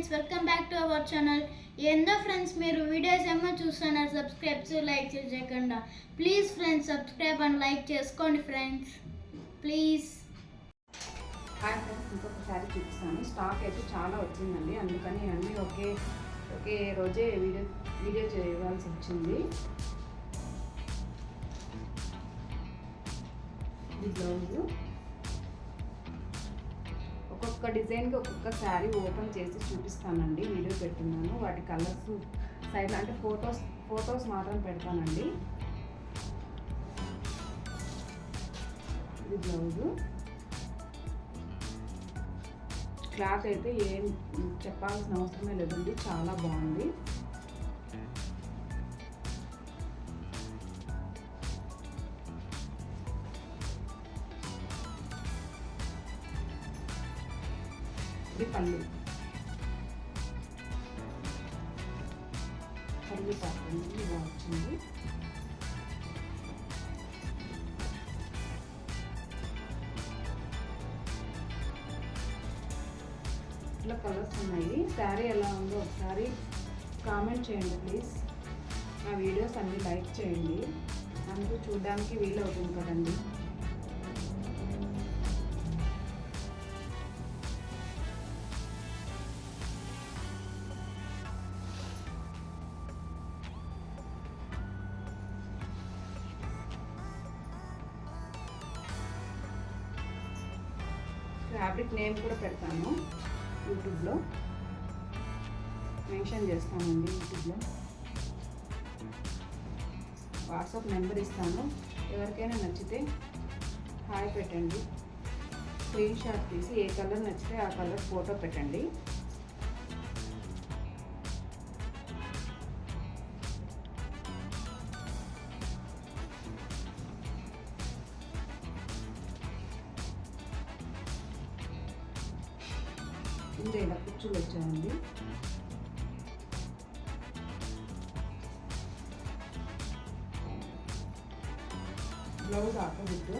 Friends, welcome back to our channel. ఏందో friends, మీరు videos ఏమో చూస్తున్నారు, సబ్స్క్రైబ్ లైక్ చేయకుండా. Please friends, subscribe and like చేసుకోండి ఫ్రెండ్స్, ప్లీజ్. హాయ్ ఫ్రెండ్స్, ఇంకొకసారి చూపిస్తాను. స్టాక్ అయితే చాలా వచ్చిందండి, అందుకని అన్నీ ఒకే రోజే వీడియో చేయవలసి వచ్చింది. ఇది బ్లౌజు. ఒక్కొక్క డిజైన్కి ఒక్కొక్క శారీ ఓపెన్ చేసి చూపిస్తానండి, వీడియో పెడుతున్నాను. వాటి కలర్స్ సైడ్లో అంటే ఫొటోస్ మాత్రం పెడతానండి. ఇది బ్లౌజు. క్లాత్ అయితే ఏం చెప్పాల్సిన అవసరమే లేదండి, చాలా బాగుంది. ఇది పళ్ళు పాకండి, ఇలా వచ్చింది. ఇట్లా కలర్స్ ఉన్నాయి. శారీ ఎలా ఉందో ఒకసారి కామెంట్ చేయండి ప్లీజ్. నా వీడియోస్ అన్నీ లైక్ చేయండి, అందుకు చూడడానికి వీలవుతుంది కదండి. ఫ్యాబ్రిక్ నేమ్ కూడా పెడతాను, యూట్యూబ్లో మెన్షన్ చేస్తానండి. యూట్యూబ్లో వాట్సాప్ నెంబర్ ఇస్తాను, ఎవరికైనా నచ్చితే హాయ్ పెట్టండి. స్క్రీన్ షాట్ తీసి ఏ కలర్ నచ్చితే ఆ కలర్ ఫోటో పెట్టండి. ఇంకా ఇలా కుచ్చులు వచ్చాయండి. Blouse opposite.